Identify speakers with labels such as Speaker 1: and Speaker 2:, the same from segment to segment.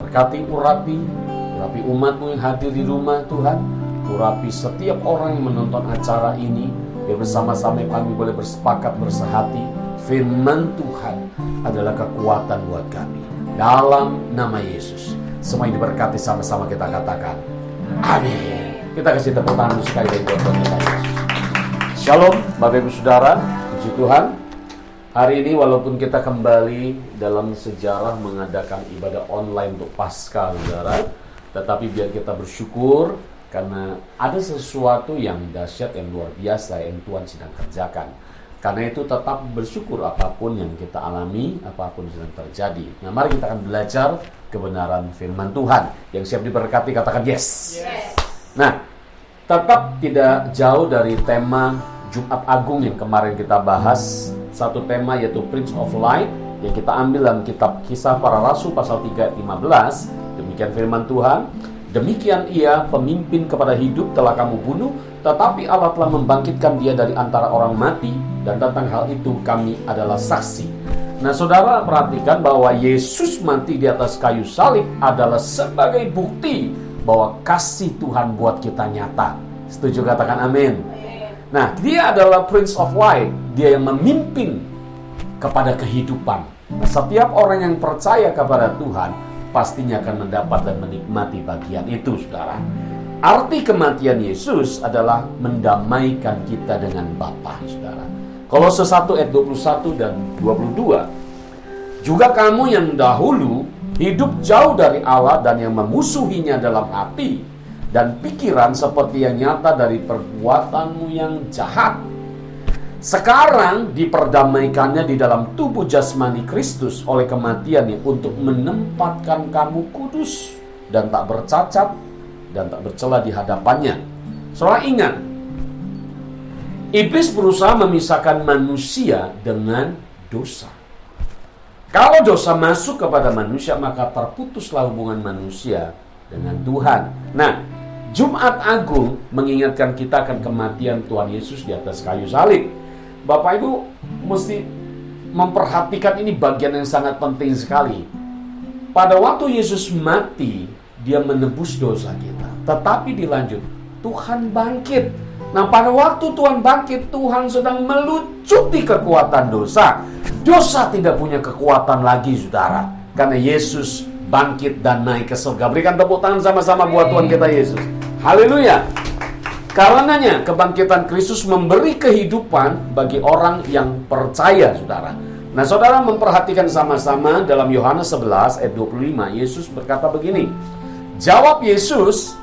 Speaker 1: Berkati, urapi umat-Mu yang hadir di rumah Tuhan. Urapi setiap orang yang menonton acara ini, biar bersama-sama kami boleh bersepakat, bersehati. Firman Tuhan adalah kekuatan buat kami. Dalam nama Yesus, semua diberkati, sama-sama kita katakan amin. Kita kasih tepuk tangan sekali lagi buat Tuhan kita Yesus. Shalom Bapak Ibu Saudara, puji Tuhan. Hari ini walaupun kita kembali dalam sejarah mengadakan ibadah online untuk Paskah, saudara, tetapi biar kita bersyukur karena ada sesuatu yang dahsyat, yang luar biasa yang Tuhan sedang kerjakan. Karena itu tetap bersyukur apapun yang kita alami, apapun yang sedang terjadi. Nah, mari kita akan belajar kebenaran firman Tuhan. Yang siap diberkati katakan yes. Nah, tetap tidak jauh dari tema Jumat Agung yang kemarin kita bahas. Satu tema yaitu Prince of Light yang kita ambil dalam kitab Kisah Para Rasul pasal 3 ayat 15. Demikian firman Tuhan. Demikian ia pemimpin kepada hidup telah kamu bunuh, tetapi Allah telah membangkitkan dia dari antara orang mati, dan tentang hal itu kami adalah saksi. Nah, saudara perhatikan bahwa Yesus mati di atas kayu salib adalah sebagai bukti bahwa kasih Tuhan buat kita nyata. Setuju katakan amin. Nah, dia adalah Prince of Light, dia yang memimpin kepada kehidupan. Nah, setiap orang yang percaya kepada Tuhan pastinya akan mendapat dan menikmati bagian itu, saudara. Arti kematian Yesus adalah mendamaikan kita dengan Bapa, saudara. Kolose 1 ayat 21 dan 22. Juga kamu yang dahulu hidup jauh dari Allah dan yang memusuhinya dalam hati dan pikiran seperti yang nyata dari perbuatanmu yang jahat, sekarang diperdamaikannya di dalam tubuh jasmani Kristus oleh kematiannya untuk menempatkan kamu kudus dan tak bercacat dan tak bercela di hadapannya. Saudara ingat, iblis berusaha memisahkan manusia dengan dosa. Kalau dosa masuk kepada manusia, maka terputuslah hubungan manusia dengan Tuhan. Nah, Jumat Agung mengingatkan kita akan kematian Tuhan Yesus di atas kayu salib. Bapak Ibu mesti memperhatikan ini bagian yang sangat penting sekali. Pada waktu Yesus mati, dia menebus dosa kita. Tetapi dilanjut, Tuhan bangkit. Nah, pada waktu Tuhan bangkit, Tuhan sedang melucuti kekuatan dosa. Dosa tidak punya kekuatan lagi, saudara. Karena Yesus bangkit dan naik ke surga. Berikan tepuk tangan sama-sama buat Tuhan kita Yesus. Haleluya. Karenanya kebangkitan Kristus memberi kehidupan bagi orang yang percaya, saudara. Nah, saudara memperhatikan sama-sama dalam Yohanes 11 ayat 25, Yesus berkata begini. Jawab Yesus,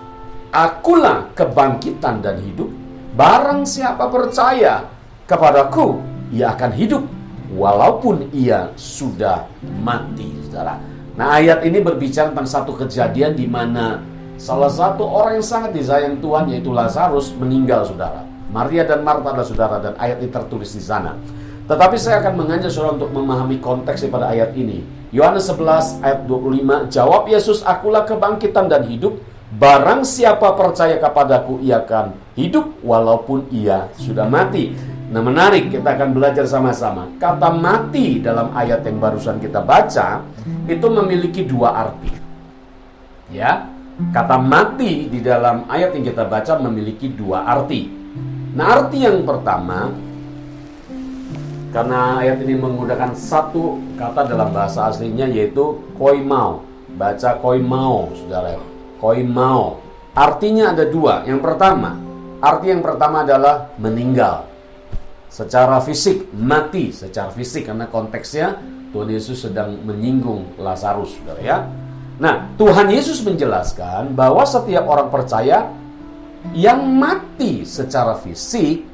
Speaker 1: akulah kebangkitan dan hidup. Barang siapa percaya kepadaku, ia akan hidup walaupun ia sudah mati, saudara. Nah, ayat ini berbicara tentang satu kejadian di mana salah satu orang yang sangat disayang Tuhan, yaitu Lazarus, meninggal, saudara. Maria dan Marta adalah saudara, dan ayat ini tertulis di sana. Tetapi saya akan mengajak saudara untuk memahami konteks daripada ayat ini. Yohanes 11 ayat 25, jawab Yesus, akulah kebangkitan dan hidup. Barang siapa percaya kepadaku, ia akan hidup walaupun ia sudah mati. Nah, menarik, kita akan belajar sama-sama. Kata mati dalam ayat yang barusan kita baca itu memiliki dua arti. Ya, kata mati di dalam ayat yang kita baca memiliki dua arti. Nah, arti yang pertama, karena ayat ini menggunakan satu kata dalam bahasa aslinya yaitu koimao. Baca koimao, saudara. Koimao. Artinya ada dua. Yang pertama, arti yang pertama adalah meninggal. Secara fisik, mati secara fisik, karena konteksnya Tuhan Yesus sedang menyinggung Lazarus, saudara ya. Nah, Tuhan Yesus menjelaskan bahwa setiap orang percaya yang mati secara fisik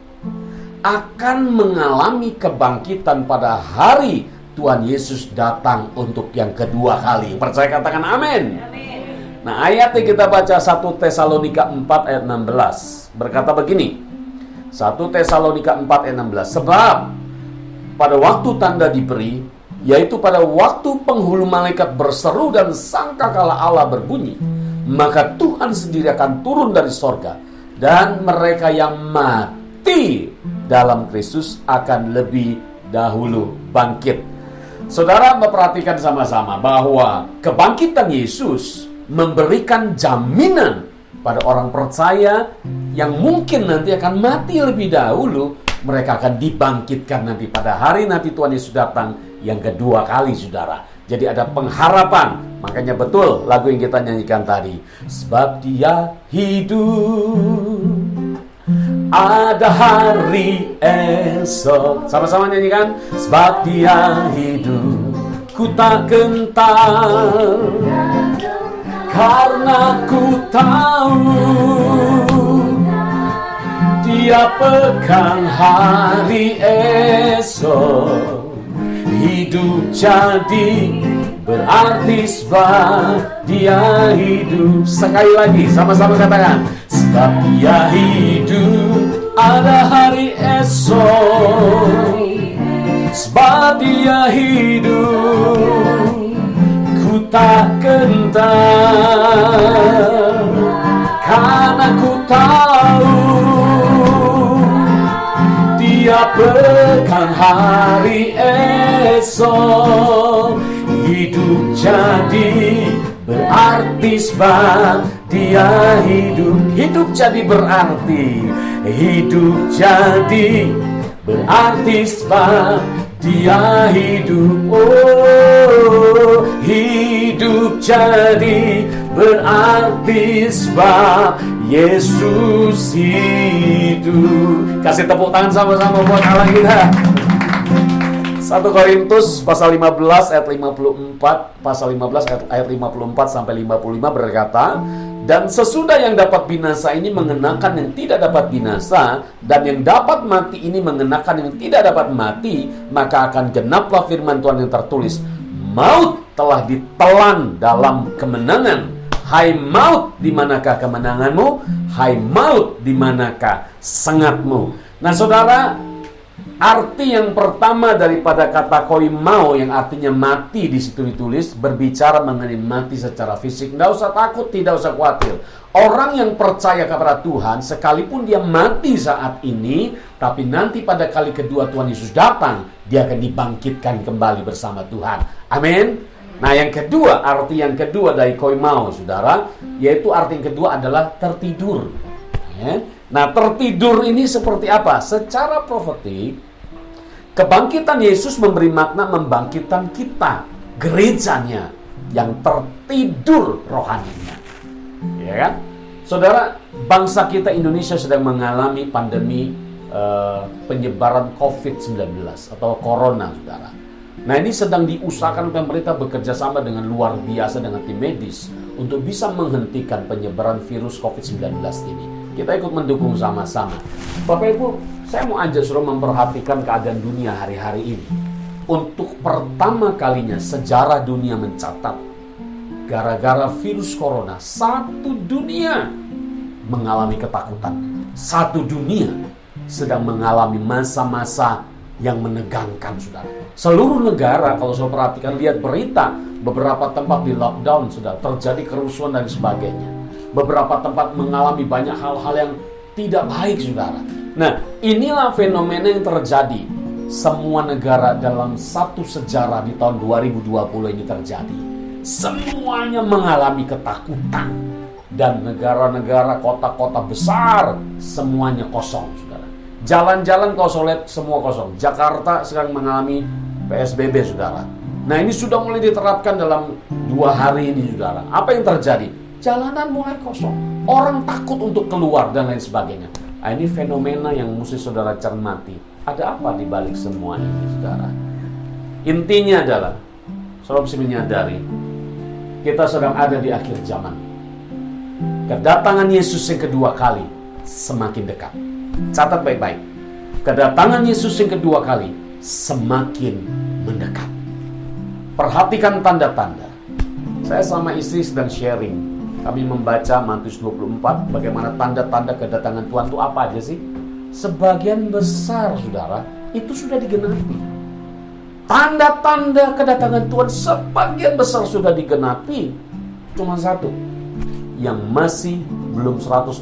Speaker 1: akan mengalami kebangkitan pada hari Tuhan Yesus datang untuk yang kedua kali. Percaya katakan amin. Nah, ayat yang kita baca 1 Tesalonika 4 ayat 16 berkata begini. 1 Tesalonika 4 ayat 16. Sebab pada waktu tanda diberi, yaitu pada waktu penghulu malaikat berseru dan sangkakala Allah berbunyi, maka Tuhan sendiri akan turun dari sorga, dan mereka yang mati dalam Kristus akan lebih dahulu bangkit. Saudara memperhatikan sama-sama bahwa kebangkitan Yesus memberikan jaminan pada orang percaya yang mungkin nanti akan mati lebih dahulu. Mereka akan dibangkitkan nanti pada hari nanti Tuhan Yesus datang yang kedua kali, saudara. Jadi ada pengharapan. Makanya betul lagu yang kita nyanyikan tadi. Sebab Dia hidup, ada hari esok. Sama-sama nyanyikan. Sebab Dia hidup, ku tak gentar, karena ku tahu Dia pegang hari esok. Hidup jadi berarti sebab Dia hidup. Sekali lagi sama-sama katakan. Sebab Dia hidup, ada hari esok. Sebab Dia hidup, ku tak gentar, karena ku tahu Dia pegang hari esok. Hidup jadi berarti sebab Dia hidup. Hidup jadi berarti. Hidup jadi berarti sebab Dia hidup. Oh, hidup jadi berarti sebab Yesus hidup. Kasih tepuk tangan sama-sama buat Allah kita. 1 Korintus pasal 15 ayat 54, pasal 15 ayat 54 sampai 55 berkata, dan sesudah yang dapat binasa ini mengenakan yang tidak dapat binasa, dan yang dapat mati ini mengenakan yang tidak dapat mati, maka akan genaplah firman Tuhan yang tertulis, maut telah ditelan dalam kemenangan. Hai maut, di manakah kemenanganmu? Hai maut, di manakah sengatmu? Nah, saudara, arti yang pertama daripada kata koimao yang artinya mati di situ ditulis berbicara mengenai mati secara fisik. Tidak usah takut, tidak usah khawatir. Orang yang percaya kepada Tuhan, sekalipun dia mati saat ini, tapi nanti pada kali kedua Tuhan Yesus datang, dia akan dibangkitkan kembali bersama Tuhan. Amin. Nah, yang kedua, arti yang kedua dari koimao, saudara, yaitu arti yang kedua adalah tertidur. Nah, tertidur ini seperti apa? Secara profetik, kebangkitan Yesus memberi makna membangkitkan kita, gerejanya, yang tertidur rohaninya. Ya kan? Saudara, bangsa kita Indonesia sedang mengalami pandemi penyebaran COVID-19 atau Corona, saudara. Nah, ini sedang diusahakan pemerintah bekerja sama dengan luar biasa dengan tim medis untuk bisa menghentikan penyebaran virus COVID-19 ini. Kita ikut mendukung sama-sama. Bapak Ibu, saya mau ajak saudara memperhatikan keadaan dunia hari-hari ini. Untuk pertama kalinya sejarah dunia mencatat, gara-gara virus corona, satu dunia mengalami ketakutan. Satu dunia sedang mengalami masa-masa yang menegangkan, saudara. Seluruh negara, kalau saudara perhatikan, lihat berita, beberapa tempat di lockdown, sudah terjadi kerusuhan dan sebagainya. Beberapa tempat mengalami banyak hal-hal yang tidak baik, saudara. Nah, inilah fenomena yang terjadi. Semua negara dalam satu sejarah di tahun 2020 ini terjadi. Semuanya mengalami ketakutan. Dan negara-negara, kota-kota besar, semuanya kosong, saudara. Jalan-jalan kosong, semua kosong. Jakarta sedang mengalami PSBB, saudara. Nah, ini sudah mulai diterapkan dalam 2 hari ini, saudara. Apa yang terjadi? Jalanan mulai kosong. Orang takut untuk keluar dan lain sebagainya. Nah, ini fenomena yang mesti saudara cermati. Ada apa di balik semua ini, saudara? Intinya adalah, saudara mesti menyadari, kita sedang ada di akhir zaman. Kedatangan Yesus yang kedua kali semakin dekat. Catat baik-baik. Kedatangan Yesus yang kedua kali semakin mendekat. Perhatikan tanda-tanda. Saya sama istri sedang sharing. Kami membaca Matius 24, bagaimana tanda-tanda kedatangan Tuhan itu apa aja sih? Sebagian besar, saudara, itu sudah digenapi. Tanda-tanda kedatangan Tuhan sebagian besar sudah digenapi. Cuma satu yang masih belum 100%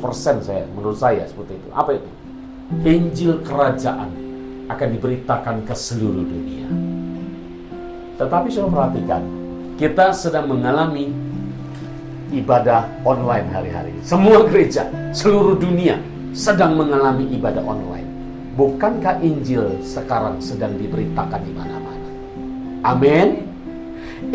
Speaker 1: menurut saya seperti itu. Apa itu? Injil kerajaan akan diberitakan ke seluruh dunia. Tetapi saudara perhatikan, kita sedang mengalami ibadah online hari-hari. Semua gereja, seluruh dunia sedang mengalami ibadah online. Bukankah Injil sekarang sedang diberitakan di mana-mana? Amin.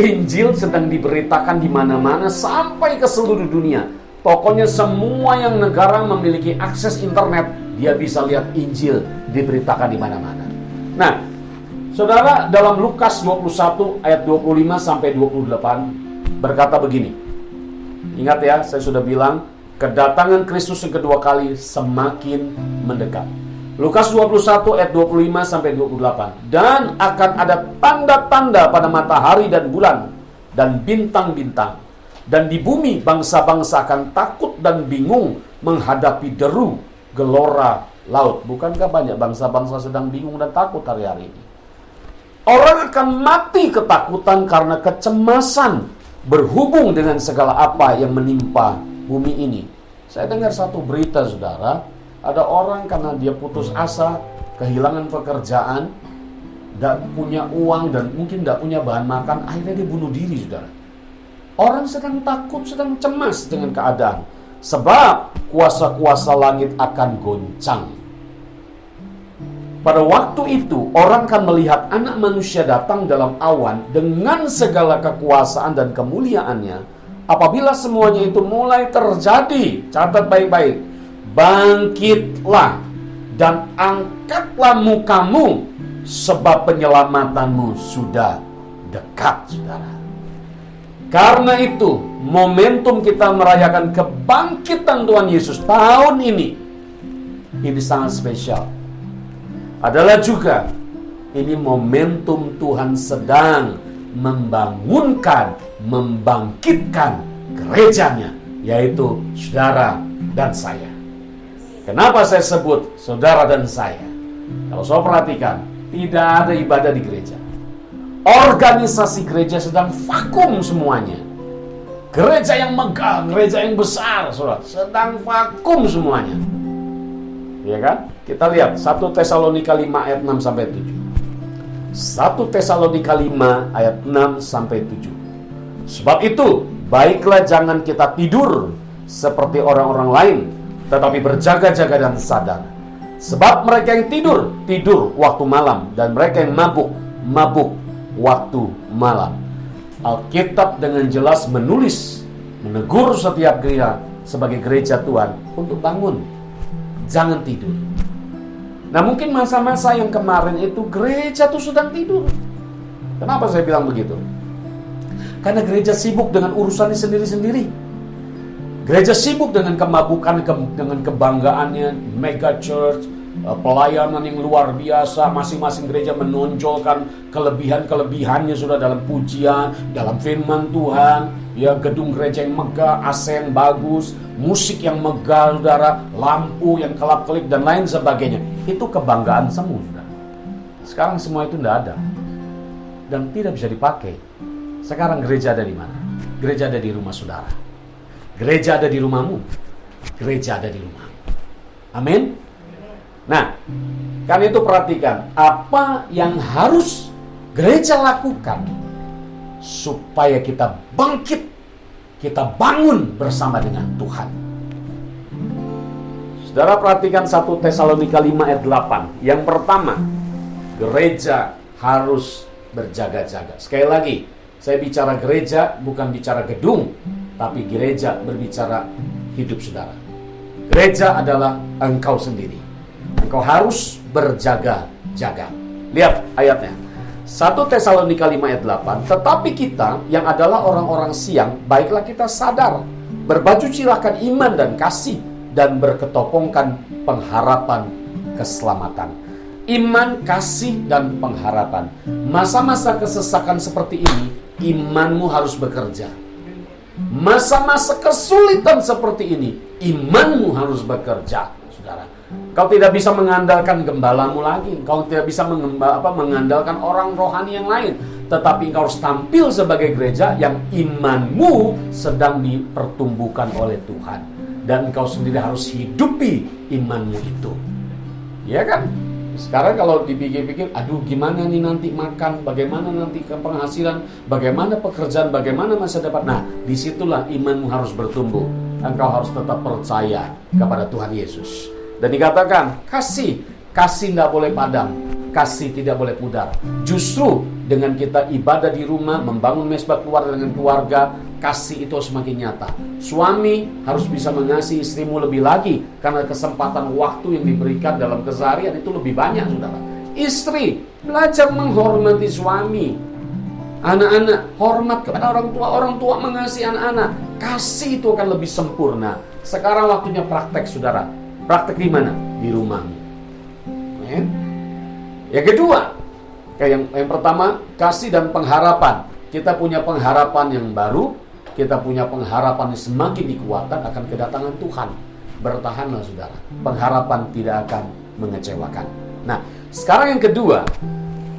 Speaker 1: Injil sedang diberitakan di mana-mana sampai ke seluruh dunia. Pokoknya semua yang negara memiliki akses internet, dia bisa lihat Injil diberitakan di mana-mana. Nah, saudara, dalam Lukas 21 ayat 25 sampai 28 berkata begini. Ingat ya, saya sudah bilang, kedatangan Kristus yang kedua kali semakin mendekat. Lukas 21 ayat 25 sampai 28. Dan akan ada tanda-tanda pada matahari dan bulan dan bintang-bintang. Dan di bumi bangsa-bangsa akan takut dan bingung menghadapi deru gelora laut. Bukankah banyak bangsa-bangsa sedang bingung dan takut hari-hari ini? Orang akan mati ketakutan karena kecemasan berhubung dengan segala apa yang menimpa bumi ini. Saya dengar satu berita, saudara. Ada orang karena dia putus asa, kehilangan pekerjaan, tidak punya uang dan mungkin tidak punya bahan makan, akhirnya dia bunuh diri, saudara. Orang sedang takut, sedang cemas dengan keadaan. Sebab kuasa-kuasa langit akan goncang. Pada waktu itu, orang akan melihat anak manusia datang dalam awan dengan segala kekuasaan dan kemuliaannya. Apabila semuanya itu mulai terjadi, catat baik-baik. Bangkitlah dan angkatlah mukamu, sebab penyelamatanmu sudah dekat, saudara. Karena itu, momentum kita merayakan kebangkitan Tuhan Yesus tahun ini sangat spesial. Adalah juga, ini momentum Tuhan sedang membangunkan, membangkitkan gerejanya, yaitu saudara dan saya. Kenapa saya sebut saudara dan saya? Kalau saudara perhatikan, tidak ada ibadah di gereja. Organisasi gereja sedang vakum semuanya. Gereja yang megah, gereja yang besar, saudara, sedang vakum semuanya. Ya kan? Kita lihat 1 Tesalonika 5 ayat 6 sampai 7. 1 Tesalonika 5 ayat 6 sampai 7. Sebab itu, baiklah jangan kita tidur seperti orang-orang lain, tetapi berjaga-jaga dan sadar. Sebab mereka yang tidur waktu malam, dan mereka yang mabuk waktu malam. Alkitab dengan jelas menegur setiap gereja sebagai gereja Tuhan untuk bangun. Jangan tidur. Nah, mungkin masa-masa yang kemarin itu gereja tuh sedang tidur. Kenapa saya bilang begitu? Karena gereja sibuk dengan urusannya sendiri-sendiri. Gereja sibuk dengan kemabukan, dengan kebanggaannya, mega church, pelayanan yang luar biasa. Masing-masing gereja menonjolkan kelebihan-kelebihannya sudah dalam pujian, dalam firman Tuhan. Ya, gedung gereja yang megah, AC yang bagus, musik yang megah, saudara, lampu yang kelap-kelip dan lain sebagainya. Itu kebanggaan semua, saudara. Sekarang semua itu tidak ada dan tidak bisa dipakai. Sekarang gereja ada di mana? Gereja ada di rumah saudara. Gereja ada di rumahmu. Gereja ada di rumahmu. Amin. Nah, karena itu perhatikan apa yang harus gereja lakukan supaya kita bangkit, kita bangun bersama dengan Tuhan. Saudara perhatikan 1 Tesalonika 5 ayat 8. Yang pertama, gereja harus berjaga-jaga. Sekali lagi, saya bicara gereja bukan bicara gedung, tapi gereja berbicara hidup saudara. Gereja adalah engkau sendiri. Engkau harus berjaga-jaga. Lihat ayatnya. 1 Tesalonika 5 ayat 8. Tetapi kita yang adalah orang-orang siang, baiklah kita sadar, berbaju cirahkan iman dan kasih, dan berketopongkan pengharapan keselamatan. Iman, kasih, dan pengharapan. Masa-masa kesesakan seperti ini, imanmu harus bekerja. Masa-masa kesulitan seperti ini, imanmu harus bekerja, saudara. Kau tidak bisa mengandalkan gembalamu lagi. Kau tidak bisa mengandalkan orang rohani yang lain. Tetapi kau harus tampil sebagai gereja yang imanmu sedang dipertumbuhkan oleh Tuhan. Dan kau sendiri harus hidupi imanmu itu. Ya kan? Sekarang kalau dipikir-pikir, aduh gimana nih nanti makan, bagaimana nanti penghasilan, bagaimana pekerjaan, bagaimana masa depan. Nah, disitulah imanmu harus bertumbuh. Engkau harus tetap percaya kepada Tuhan Yesus. Dan dikatakan, kasih tidak boleh padam, kasih tidak boleh pudar. Justru dengan kita ibadah di rumah, membangun mesbah keluarga dengan keluarga, kasih itu semakin nyata. Suami harus bisa mengasihi istrimu lebih lagi, karena kesempatan waktu yang diberikan dalam keseharian itu lebih banyak, saudara. Istri, belajar menghormati suami. Anak-anak, hormat kepada orang tua mengasihi anak-anak. Kasih itu akan lebih sempurna. Sekarang waktunya praktek, saudara. Praktek di mana? Di rumahmu. Yang kedua, yang pertama, kasih dan pengharapan. Kita punya pengharapan yang baru, kita punya pengharapan yang semakin dikuatkan akan kedatangan Tuhan. Bertahanlah, saudara. Pengharapan tidak akan mengecewakan. Nah, sekarang yang kedua,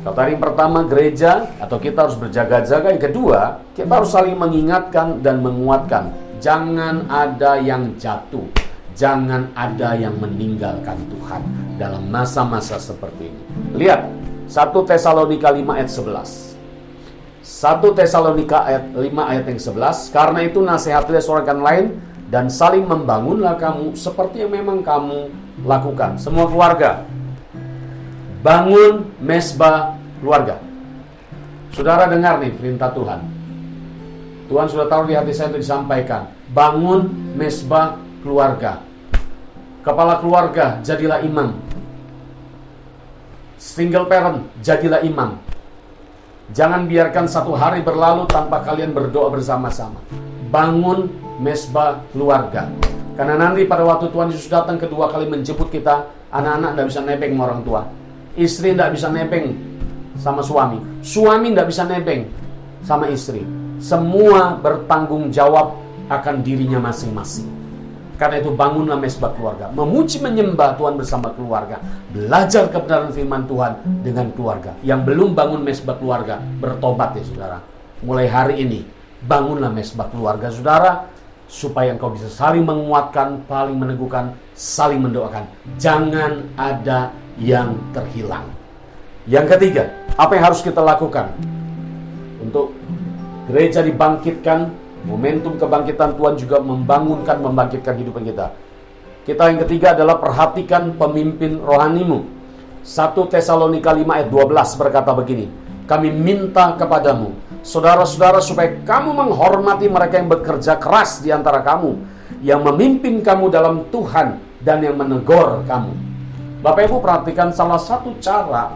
Speaker 1: kalau tadi yang pertama gereja, atau kita harus berjaga-jaga. Yang kedua, kita harus saling mengingatkan dan menguatkan. Jangan ada yang jatuh, jangan ada yang meninggalkan Tuhan dalam masa-masa seperti ini. Lihat, 1 Tesalonika 5 ayat 11. 1 Tesalonika 5 ayat yang 11. Karena itu nasihatilah seorang lain dan saling membangunlah kamu seperti yang memang kamu lakukan. Semua keluarga, bangun mesbah keluarga. Saudara dengar nih perintah Tuhan. Tuhan sudah taruh di hati saya untuk disampaikan. Bangun mesbah keluarga. Kepala keluarga, jadilah imam. Single parent, jadilah imam. Jangan biarkan satu hari berlalu tanpa kalian berdoa bersama-sama. Bangun mesbah keluarga. Karena nanti pada waktu Tuhan Yesus datang kedua kali menjemput kita, anak-anak tidak bisa nebeng sama orang tua. Istri tidak bisa nebeng sama suami. Suami tidak bisa nebeng sama istri. Semua bertanggung jawab akan dirinya masing-masing. Karena itu bangunlah mesbah keluarga. Memuji menyembah Tuhan bersama keluarga. Belajar kebenaran firman Tuhan dengan keluarga. Yang belum bangun mesbah keluarga, bertobat ya saudara. Mulai hari ini, bangunlah mesbah keluarga saudara. Supaya engkau bisa saling menguatkan, saling meneguhkan, saling mendoakan. Jangan ada yang terhilang. Yang ketiga, apa yang harus kita lakukan untuk gereja dibangkitkan? Momentum kebangkitan Tuhan juga membangkitkan hidupan kita. Yang ketiga adalah perhatikan pemimpin rohanimu. 1 Tesalonika 5 ayat 12 berkata begini, kami minta kepadamu, saudara-saudara, supaya kamu menghormati mereka yang bekerja keras di antara kamu, yang memimpin kamu dalam Tuhan dan yang menegur kamu. Bapak Ibu perhatikan, salah satu cara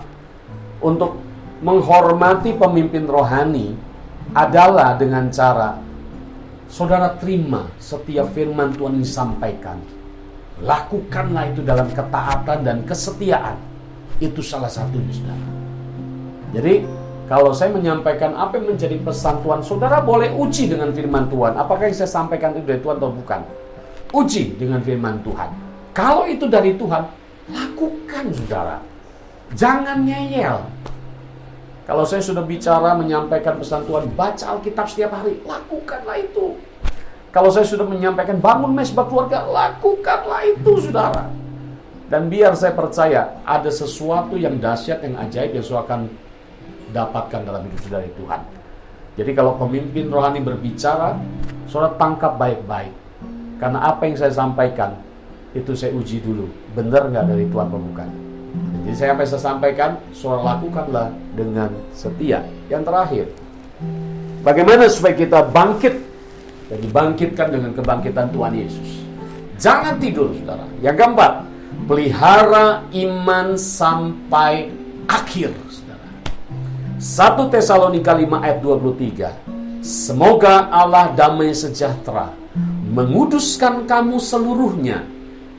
Speaker 1: untuk menghormati pemimpin rohani adalah dengan cara saudara terima setiap firman Tuhan yang disampaikan. Lakukanlah itu dalam ketaatan dan kesetiaan. Itu salah satunya, saudara. Jadi, kalau saya menyampaikan apa yang menjadi pesan Tuhan, saudara boleh uji dengan firman Tuhan. Apakah yang saya sampaikan itu dari Tuhan atau bukan? Uji dengan firman Tuhan. Kalau itu dari Tuhan, lakukan, saudara. Jangan ngeyel. Kalau saya sudah bicara menyampaikan pesan Tuhan, baca Alkitab setiap hari, lakukanlah itu. Kalau saya sudah menyampaikan bangun mesbah keluarga, lakukanlah itu, saudara. Dan biar saya percaya ada sesuatu yang dahsyat, yang ajaib yang saya akan dapatkan dalam hidup saudara Tuhan. Jadi kalau pemimpin rohani berbicara, saudara tangkap baik-baik. Karena apa yang saya sampaikan, itu saya uji dulu. Benar nggak dari Tuhan atau bukan? Jadi saya apa yang saya sampaikan, saudara lakukanlah dengan setia. Yang terakhir, bagaimana supaya kita bangkit dan dibangkitkan dengan kebangkitan Tuhan Yesus? Jangan tidur, saudara. Yang keempat, pelihara iman sampai akhir, saudara. 1 Tesalonika 5 ayat 23. Semoga Allah damai sejahtera menguduskan kamu seluruhnya,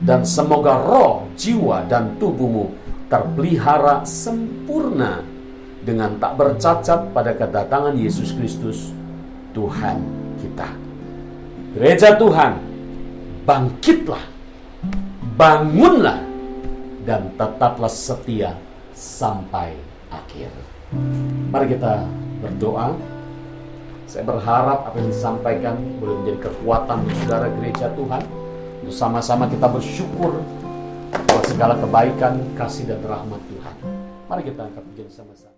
Speaker 1: dan semoga roh, jiwa, dan tubuhmu terpelihara sempurna dengan tak bercacat pada kedatangan Yesus Kristus Tuhan kita. Gereja Tuhan, bangkitlah, bangunlah, dan tetaplah setia sampai akhir. Mari kita berdoa. Saya berharap apa yang disampaikan boleh menjadi kekuatan untuk saudara gereja Tuhan. Bersama-sama kita bersyukur bahwa segala kebaikan, kasih dan rahmat Tuhan. Mari kita angkat pujian sama-sama.